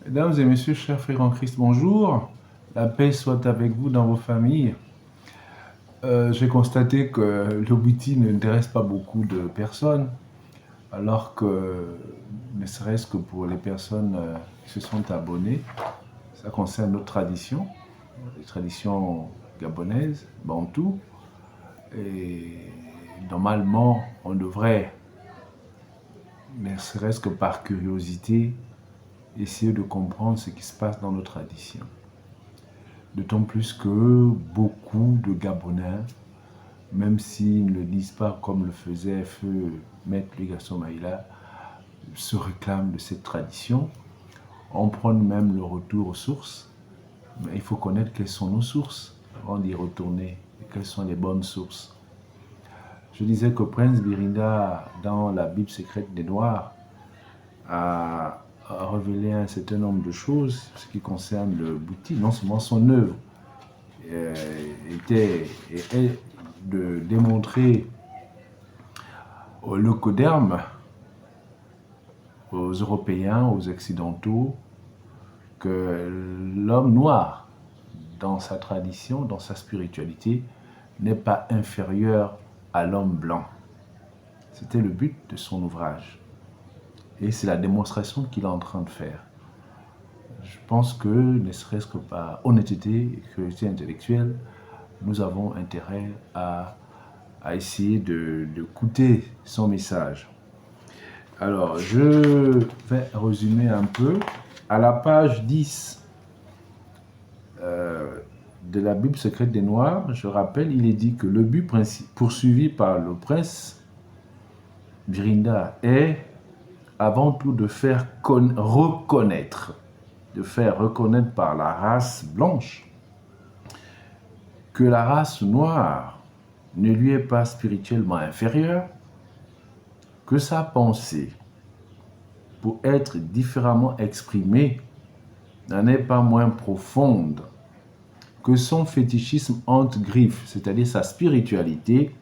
Mesdames et messieurs, chers frères en Christ, bonjour. La paix soit avec vous dans vos familles. J'ai constaté que l'Obiti n'intéresse pas beaucoup de personnes, alors que, ne serait-ce que pour les personnes qui se sont abonnées, ça concerne notre tradition, les traditions gabonaises, bantou. Et normalement, on devrait, ne serait-ce que par curiosité, essayer de comprendre ce qui se passe dans nos traditions. D'autant plus que beaucoup de Gabonais, même s'ils ne le disent pas comme le faisait feu Maître Ligasson Maïla, se réclament de cette tradition. On prône même le retour aux sources, mais il faut connaître quelles sont nos sources avant d'y retourner et quelles sont les bonnes sources. Je disais que Prince Birinda, dans la Bible secrète des Noirs, a révélé un certain nombre de choses, ce qui concerne le Bouti, non seulement son œuvre, est de démontrer aux leucodermes, aux Européens, aux Occidentaux, que l'homme noir, dans sa tradition, dans sa spiritualité, n'est pas inférieur à l'homme blanc. C'était le but de son ouvrage. Et c'est la démonstration qu'il est en train de faire. Je pense que, ne serait-ce que par honnêteté et curiosité intellectuelle, nous avons intérêt à essayer d'écouter son message. Alors, je vais résumer un peu. À la page 10 de la Bible secrète des Noirs, je rappelle, il est dit que le but poursuivi par le prince Birinda est avant tout de faire reconnaître par la race blanche que la race noire ne lui est pas spirituellement inférieure, que sa pensée, pour être différemment exprimée, n'en est pas moins profonde, que son fétichisme entre griffes, c'est-à-dire sa spiritualité,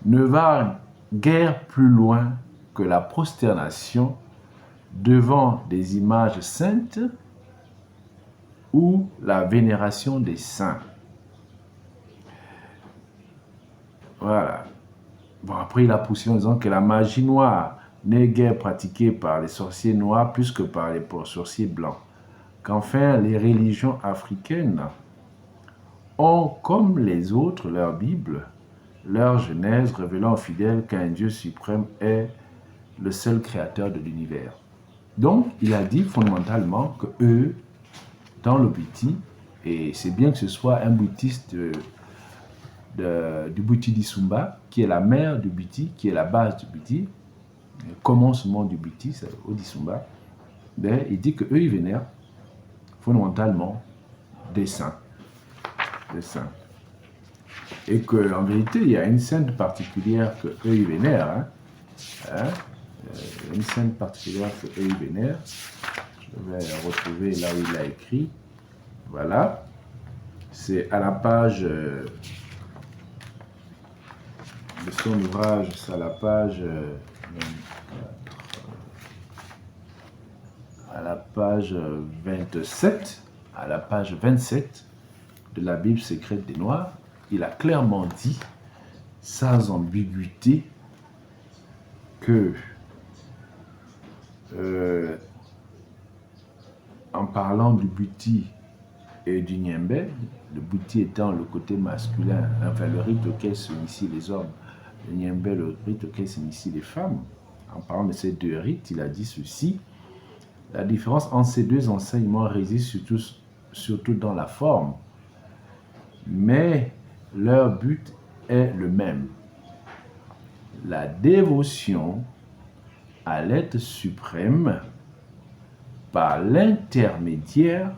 ne va guère plus loin que la prosternation devant des images saintes ou la vénération des saints. Voilà. Bon, après, il a poussé en disant que la magie noire n'est guère pratiquée par les sorciers noirs plus que par les sorciers blancs. Qu'enfin, les religions africaines ont, comme les autres, leur Bible, leur Genèse révélant aux fidèles qu'un Dieu suprême est le seul créateur de l'univers. Donc, il a dit fondamentalement que eux, dans le Biti, et c'est bien que ce soit un bouddhiste du Biti d'Isumba, qui est la mère du Biti, qui est la base du Biti, le commencement du Biti, c'est au Disumba, ben, il dit qu'eux, ils vénèrent fondamentalement des saints. Des saints. Et qu'en vérité, il y a une sainte particulière qu'eux, ils vénèrent. Une sainte particulière qu'eux, ils vénèrent. Je vais retrouver là où il a écrit. Voilà. C'est à la page de son ouvrage, c'est à la page 27, à la page 27 de la Bible secrète des Noirs, il a clairement dit, sans ambiguïté, que en parlant du Buti et du Nyembe, le Buti étant le côté masculin, enfin le rite auquel s'initient les hommes, le Nyembe le rite auquel s'initient les femmes, en parlant de ces deux rites, il a dit ceci: la différence entre ces deux enseignements réside surtout dans la forme, mais leur but est le même. La dévotion à l'être suprême par l'intermédiaire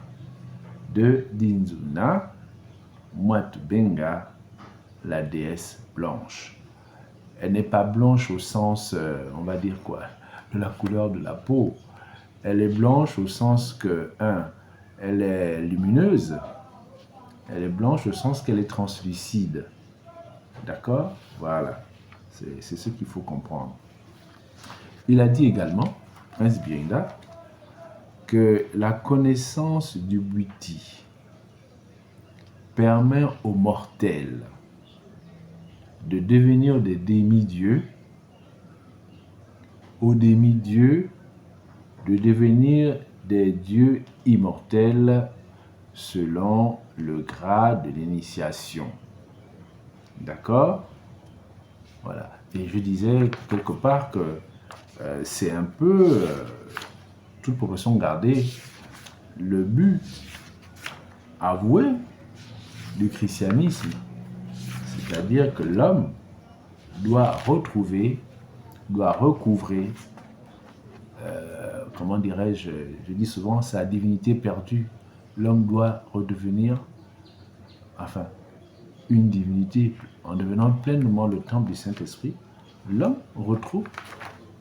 de Dinzuna Mwatubenga, la déesse blanche. Elle n'est pas blanche au sens, on va dire quoi, de la couleur de la peau. Elle est blanche au sens que, elle est lumineuse. Elle est blanche au sens qu'elle est translucide. D'accord? Voilà. C'est ce qu'il faut comprendre. Il a dit également, Prince Birinda, que la connaissance du Bwiti permet aux mortels de devenir des demi-dieux, aux demi-dieux de devenir des dieux immortels selon le grade de l'initiation. D'accord? Voilà. Et je disais quelque part que c'est un peu, toute proportion gardée, le but avoué du christianisme. C'est-à-dire que l'homme doit recouvrer, comment dirais-je, je dis souvent, sa divinité perdue. L'homme doit redevenir, une divinité en devenant pleinement le temple du Saint-Esprit. L'homme retrouve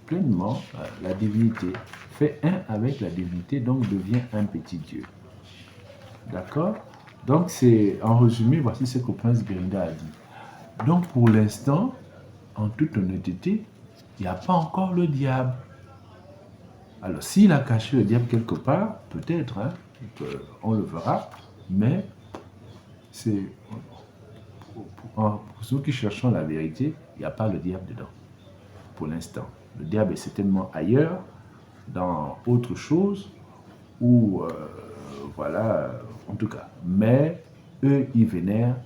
pleinement la divinité, fait un avec la divinité, donc devient un petit Dieu. D'accord? Donc c'est, en résumé, voici ce que Prince Guerinda a dit. Donc pour l'instant, en toute honnêteté, il n'y a pas encore le diable. Alors s'il a caché le diable quelque part, peut-être, on le verra, mais c'est, pour ceux qui cherchent la vérité, il n'y a pas le diable dedans, pour l'instant. Le diable est certainement ailleurs, dans autre chose, ou voilà, en tout cas. Mais eux, ils vénèrent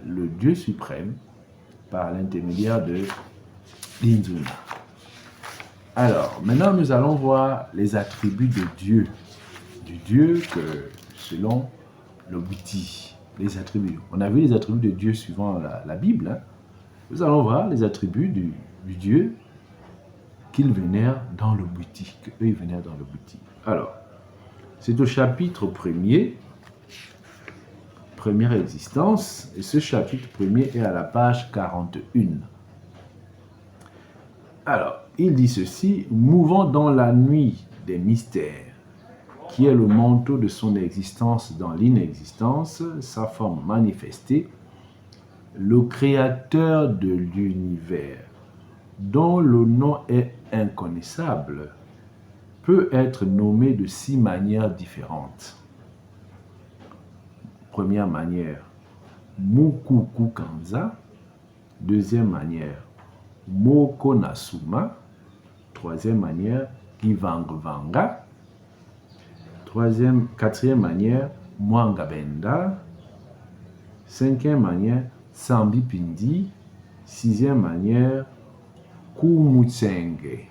le Dieu suprême par l'intermédiaire de l'Inzuna. Alors, maintenant, nous allons voir les attributs de Dieu, du Dieu que, selon le Bwiti, les attributs. On a vu les attributs de Dieu suivant la Bible. Hein. Nous allons voir les attributs du Dieu qu'ils vénèrent dans le Bwiti, qu'eux ils vénèrent dans le Bwiti. Alors, c'est au chapitre 1er, première existence, et ce chapitre 1er est à la page 41. Alors, il dit ceci: mouvant dans la nuit des mystères, qui est le manteau de son existence dans l'inexistence, sa forme manifestée, le créateur de l'univers, dont le nom est inconnaissable, peut être nommé de 6 manières différentes. Première manière, Mukuku Kanza. Deuxième manière, Moko Nasuma. Troisième manière, Ivangvanga. Quatrième manière, Mwangabenda. Cinquième manière, Sambi Pindi. Sixième manière, Kumutsenge.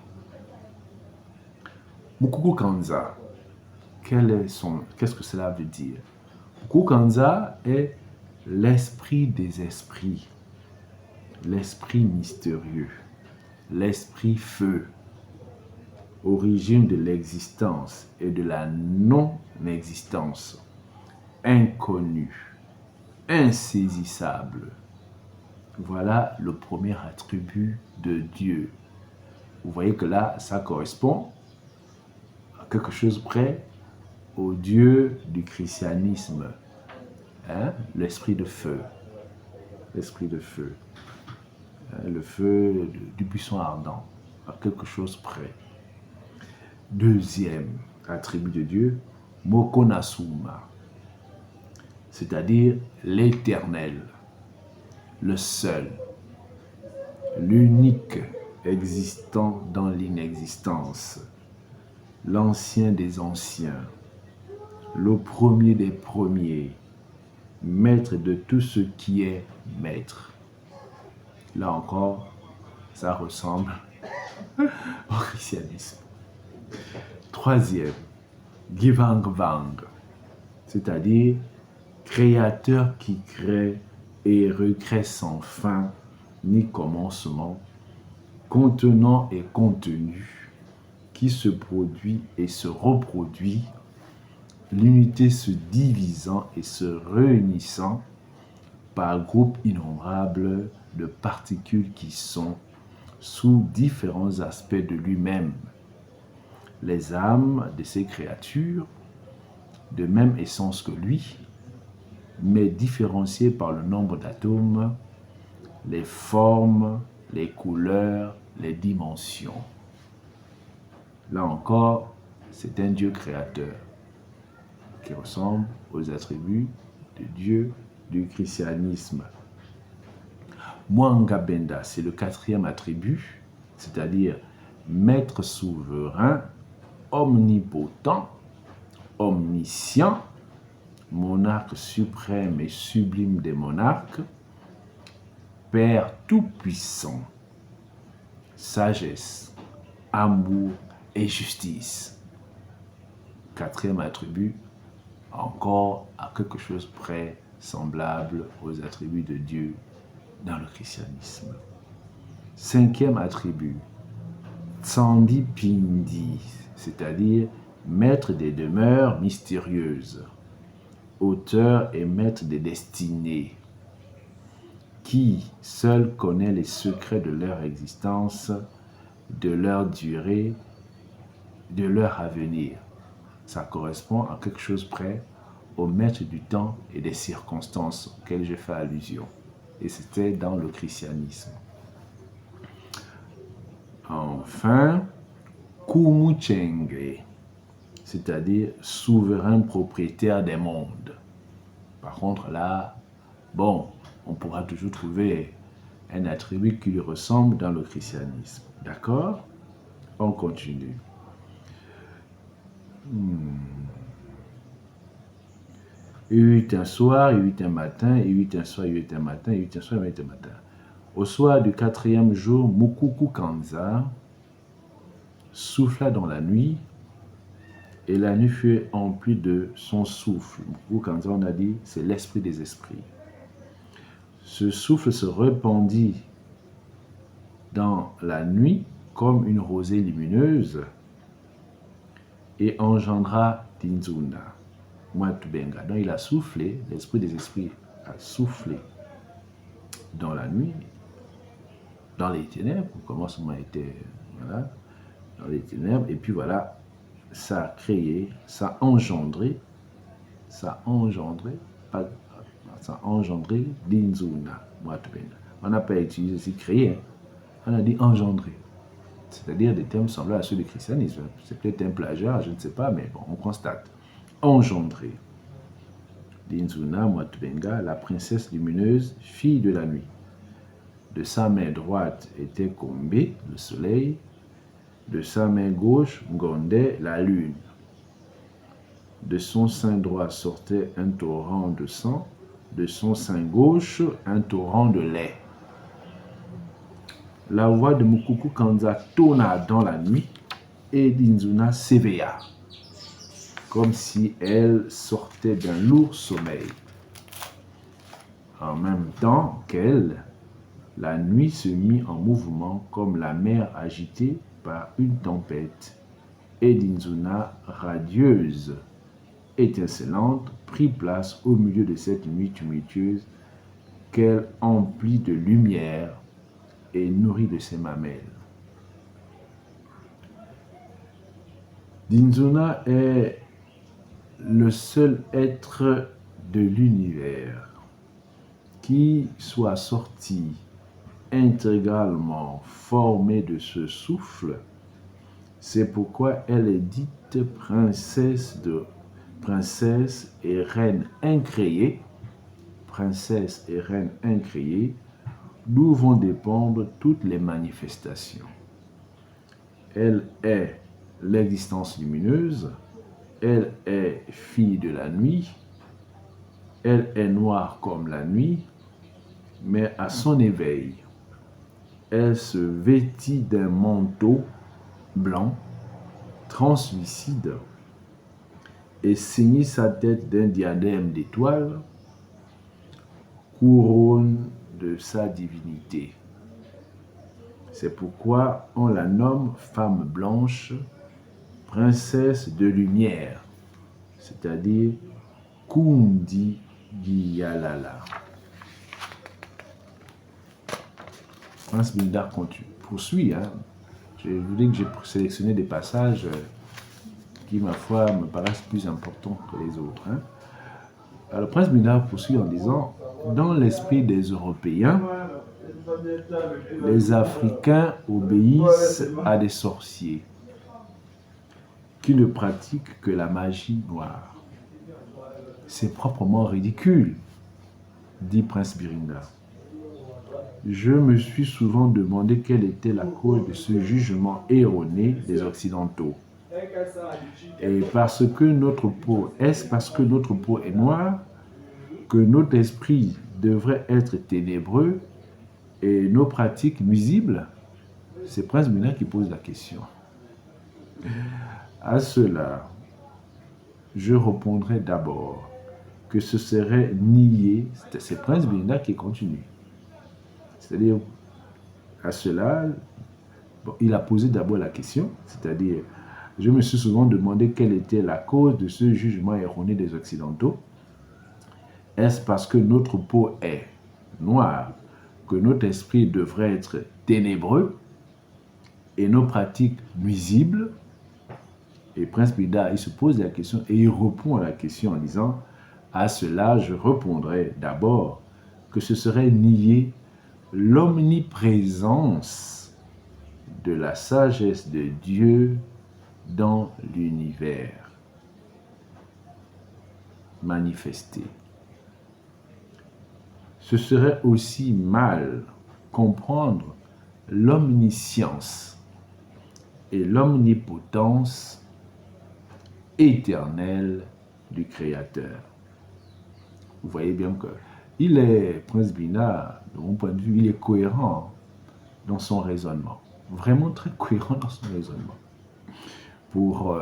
Mukuku Kanza, qu'est-ce que cela veut dire? Mukuku Kanza est l'esprit des esprits, l'esprit mystérieux, l'esprit feu, origine de l'existence et de la non-existence, inconnu, insaisissable. Voilà le premier attribut de Dieu. Vous voyez que là, ça correspond à quelque chose près au Dieu du christianisme. Hein? L'esprit de feu. L'esprit de feu. Le feu du buisson ardent. À quelque chose près. Deuxième attribut de Dieu, Mokonasuma. C'est-à-dire l'éternel, le seul, l'unique existant dans l'inexistence, l'ancien des anciens, le premier des premiers, maître de tout ce qui est maître. Là encore, ça ressemble au christianisme. Troisième, Givangvang, c'est-à-dire créateur qui crée et recrée sans fin ni commencement, contenant et contenu, qui se produit et se reproduit, l'unité se divisant et se réunissant par groupes innombrables de particules qui sont, sous différents aspects de lui-même, les âmes de ces créatures, de même essence que lui, mais différenciées par le nombre d'atomes, les formes, les couleurs, les dimensions. Là encore, c'est un Dieu créateur qui ressemble aux attributs de Dieu du christianisme. Mwanga Benda, c'est le quatrième attribut, c'est-à-dire maître souverain, omnipotent, omniscient, monarque suprême et sublime des monarques, Père tout-puissant, sagesse, amour et justice. Quatrième attribut, encore à quelque chose près semblable aux attributs de Dieu dans le christianisme. Cinquième attribut, Tsandi Pindi, c'est-à-dire maître des demeures mystérieuses, auteur et maître des destinées, qui seul connaît les secrets de leur existence, de leur durée, de leur avenir. Ça correspond à quelque chose près au maître du temps et des circonstances auxquelles j'ai fait allusion. Et c'était dans le christianisme. Enfin, Kumuchenge, c'est-à-dire souverain propriétaire des mondes. Par contre, là, bon, on pourra toujours trouver un attribut qui lui ressemble dans le christianisme. D'accord? On continue. Il y eut un soir, il y eut un matin, il y eut un soir, il y eut un matin, il y eut un soir, il y eut un matin. Au soir du quatrième jour, Mukuku Kanza souffla dans la nuit, et la nuit fut emplie de son souffle. Mukuku Kanza, on a dit, c'est l'esprit des esprits. Ce souffle se répandit dans la nuit comme une rosée lumineuse et engendra Dinzuna, Mwatubenga. Donc il a soufflé, l'esprit des esprits a soufflé dans la nuit, dans les ténèbres, le commencement était voilà, dans les ténèbres, et puis voilà, ça a créé, ça a engendré Dinzuna, Mwatubenga. On n'a pas utilisé ici créer, on a dit engendrer. C'est-à-dire des termes semblables à ceux du christianisme. C'est peut-être un plagiat, je ne sais pas, mais bon, on constate. Engendrer. Dinzuna Mwatubenga, la princesse lumineuse, fille de la nuit. De sa main droite était Kombe, le soleil. De sa main gauche, Ngonde, la lune. De son sein droit sortait un torrent de sang. De son sein gauche, un torrent de lait. La voix de Mukuku Kanza tonna dans la nuit et Dinzuna s'éveilla, comme si elle sortait d'un lourd sommeil. En même temps qu'elle, la nuit se mit en mouvement comme la mer agitée par une tempête, et Dinzuna, radieuse, étincelante, prit place au milieu de cette nuit tumultueuse qu'elle emplit de lumière et nourrit de ses mamelles. Dinzuna est le seul être de l'univers qui soit sorti intégralement formé de ce souffle. C'est pourquoi elle est dite princesse et reine incréée, princesse et reine incréée, d'où vont dépendre toutes les manifestations. Elle est l'existence lumineuse, elle est fille de la nuit, elle est noire comme la nuit, mais à son éveil, elle se vêtit d'un manteau blanc, translucide, et ceignit sa tête d'un diadème d'étoiles, couronne de sa divinité. C'est pourquoi on la nomme femme blanche, princesse de lumière, c'est-à-dire Kundi Giyalala. Prince Bindar poursuit. Je vous dis que j'ai sélectionné des passages qui, ma foi, me paraissent plus importants que les autres. Alors, Prince Bindar poursuit en disant: dans l'esprit des Européens, les Africains obéissent à des sorciers. qui ne pratique que la magie noire. C'est proprement ridicule, dit Prince Biringa. Je me suis souvent demandé quelle était la cause de ce jugement erroné des Occidentaux. Et parce que notre peau, est-ce parce que notre peau est noire que notre esprit devrait être ténébreux et nos pratiques nuisibles? C'est Prince Biringa qui pose la question. À cela, je répondrai d'abord que ce serait nier, c'est Prince Biringa qui continue. C'est-à-dire, à cela, bon, il a posé d'abord la question, c'est-à-dire, je me suis souvent demandé quelle était la cause de ce jugement erroné des Occidentaux. Est-ce parce que notre peau est noire que notre esprit devrait être ténébreux et nos pratiques nuisibles? Et Prince Biringa, il se pose la question et il répond à la question en disant, à cela, je répondrai d'abord que ce serait nier l'omniprésence de la sagesse de Dieu dans l'univers manifesté. Ce serait aussi mal comprendre l'omniscience et l'omnipotence éternelle du Créateur. Vous voyez bien que Prince Biringa, de mon point de vue, il est cohérent dans son raisonnement. Vraiment très cohérent dans son raisonnement. Pour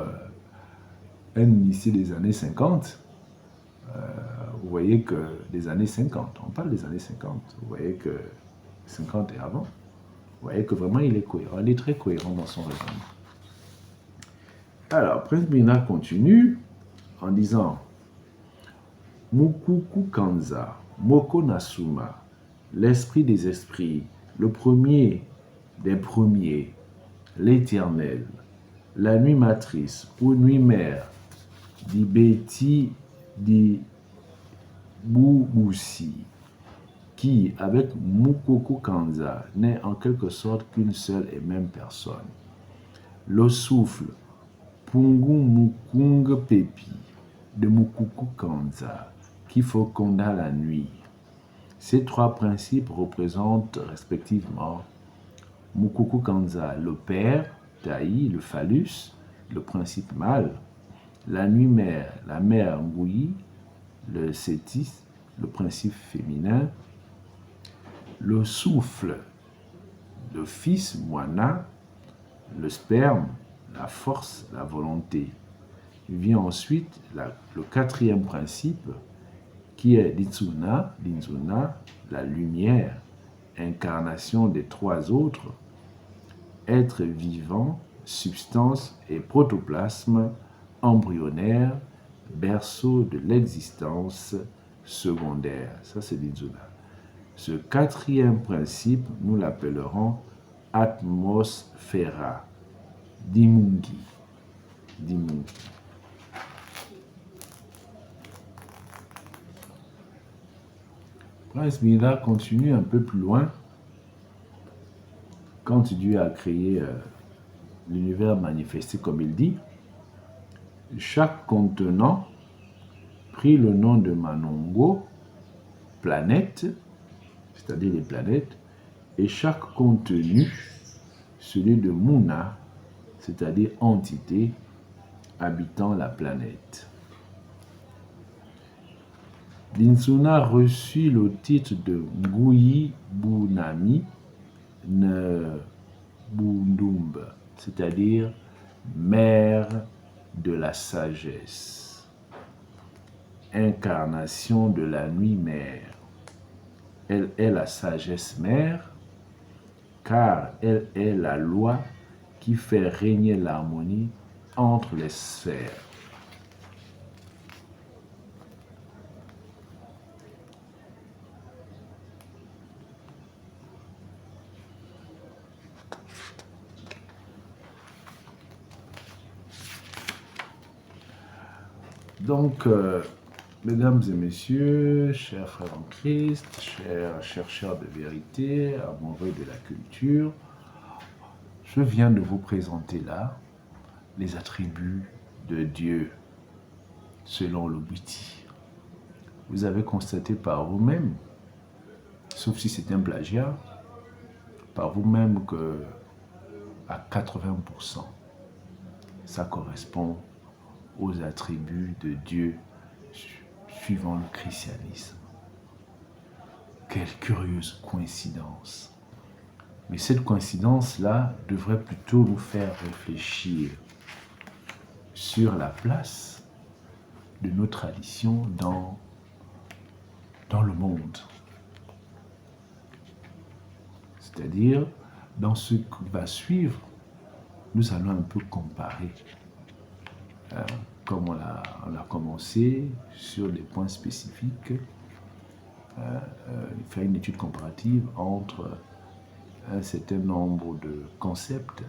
un initié des années 50, vous voyez que des années 50, on parle des années 50, vous voyez que 50 et avant, vous voyez que vraiment il est cohérent, il est très cohérent dans son raisonnement. Alors, Prince Biringa continue en disant Mukuku Kanza, Moko Nasuma, l'esprit des esprits, le premier des premiers, l'éternel, la nuit matrice ou nuit mère, d'Ibeti d'Ibubusi, qui, avec Mukuku Kanza, n'est en quelque sorte qu'une seule et même personne. Le souffle, Pungu Mukung Pepi, de Mukuku Kanza, qui féconda la nuit. Ces trois principes représentent respectivement Mukuku Kanza, le père, Taï, le phallus, le principe mâle, la nuit mère, la mère Ngui, le sétis, le principe féminin, le souffle, le fils Mwana, le sperme, la force, la volonté. Vient ensuite le quatrième principe qui est l'Itsuna, la lumière, incarnation des trois autres, être vivant, substance et protoplasme, embryonnaire, berceau de l'existence secondaire. Ça, c'est l'Itsuna. Ce quatrième principe, nous l'appellerons atmosphéra, Dimungi. Prince Biringa continue un peu plus loin quand Dieu a créé l'univers manifesté comme il dit. Chaque contenant prit le nom de Manongo, planète, c'est-à-dire les planètes, et chaque contenu, celui de Muna, c'est-à-dire entité habitant la planète. L'Insuna reçut le titre de Nguyi Bunami Nebundumbe, c'est-à-dire mère de la sagesse, incarnation de la nuit mère. Elle est la sagesse mère, car elle est la loi qui fait régner l'harmonie entre les sphères. Donc, mesdames et messieurs, chers frères en Christ, chers chercheurs de vérité, amoureux de la culture, je viens de vous présenter là les attributs de Dieu selon le Witi. Vous avez constaté par vous-même, sauf si c'est un plagiat, par vous-même que à 80%, ça correspond aux attributs de Dieu suivant le christianisme. Quelle curieuse coïncidence. Mais cette coïncidence-là devrait plutôt nous faire réfléchir sur la place de nos traditions dans le monde. C'est-à-dire, dans ce qui va suivre, nous allons un peu comparer. Comme on a commencé sur des points spécifiques, faire une étude comparative entre un certain nombre de concepts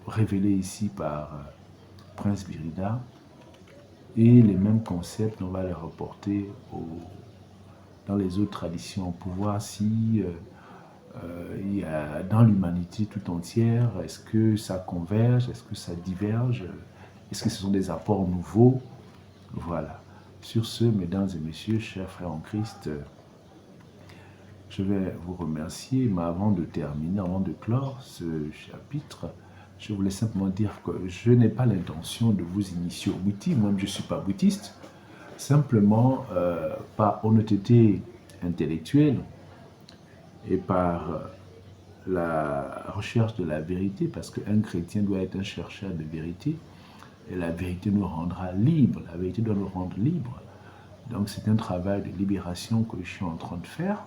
révélés ici par Prince Birida et les mêmes concepts, on va les reporter dans les autres traditions pour voir si il y a dans l'humanité tout entière, est-ce que ça converge, est-ce que ça diverge, est-ce que ce sont des apports nouveaux? Voilà. Sur ce, mesdames et messieurs, chers frères en Christ, je vais vous remercier, mais avant de terminer, avant de clore ce chapitre, je voulais simplement dire que je n'ai pas l'intention de vous initier au Witi, moi-même je ne suis pas bouddhiste, simplement par honnêteté intellectuelle et par la recherche de la vérité, parce qu'un chrétien doit être un chercheur de vérité, et la vérité nous rendra libres, la vérité doit nous rendre libres. Donc c'est un travail de libération que je suis en train de faire,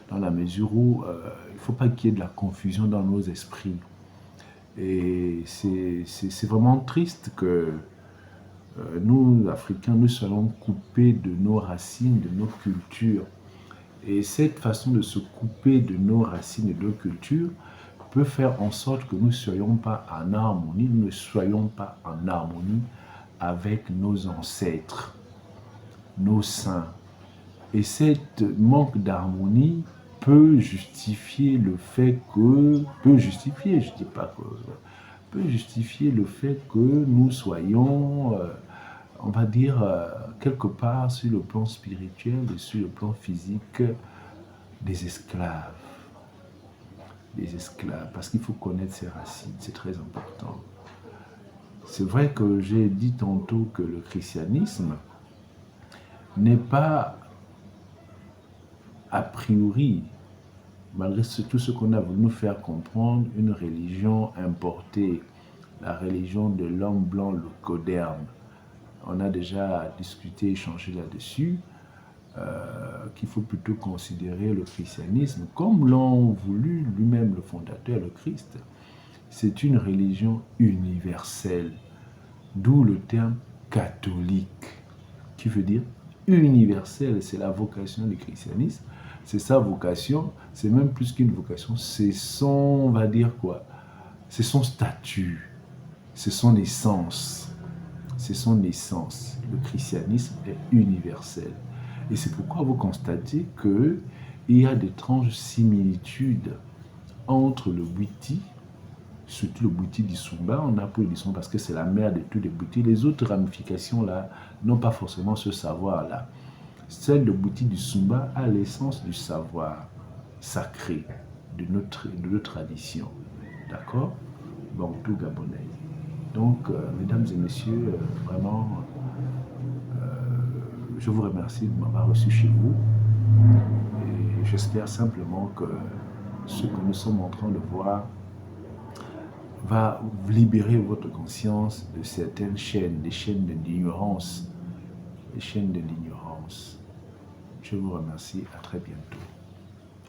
dans la mesure où il ne faut pas qu'il y ait de la confusion dans nos esprits. Et c'est vraiment triste que nous, Africains, nous soyons coupés de nos racines, de nos cultures. Et cette façon de se couper de nos racines et de nos cultures peut faire en sorte que nous ne soyons pas en harmonie, nous ne soyons pas en harmonie avec nos ancêtres, nos saints. Et cette manque d'harmonie peut justifier le fait que, peut justifier le fait que nous soyons, on va dire, quelque part sur le plan spirituel et sur le plan physique, des esclaves. Des esclaves, parce qu'il faut connaître ses racines, c'est très important. C'est vrai que j'ai dit tantôt que le christianisme n'est pas a priori, malgré tout ce qu'on a voulu nous faire comprendre, une religion importée, la religion de l'homme blanc, le moderne. On a déjà discuté, échangé là-dessus, qu'il faut plutôt considérer le christianisme comme l'ont voulu lui-même le fondateur, le Christ. C'est une religion universelle, d'où le terme catholique, qui veut dire universel. C'est la vocation du christianisme, c'est sa vocation, c'est même plus qu'une vocation, c'est son, on va dire quoi, c'est son statut, c'est son essence, c'est son essence. Le christianisme est universel. Et c'est pourquoi vous constatez qu'il y a d'étranges similitudes entre le Witi, surtout le Witi du Sumba, on a pris le Sumba parce que c'est la mère de tous les Witi. Les autres ramifications là n'ont pas forcément ce savoir là. Celle de Witi du Sumba a l'essence du savoir sacré de notre tradition. D'accord? Bon, tout Gabonais. Donc, mesdames et messieurs, vraiment, je vous remercie de m'avoir reçu chez vous. Et j'espère simplement que ce que nous sommes en train de voir va libérer votre conscience de certaines chaînes, des chaînes de l'ignorance. Les chaînes de l'ignorance. Je vous remercie, à très bientôt.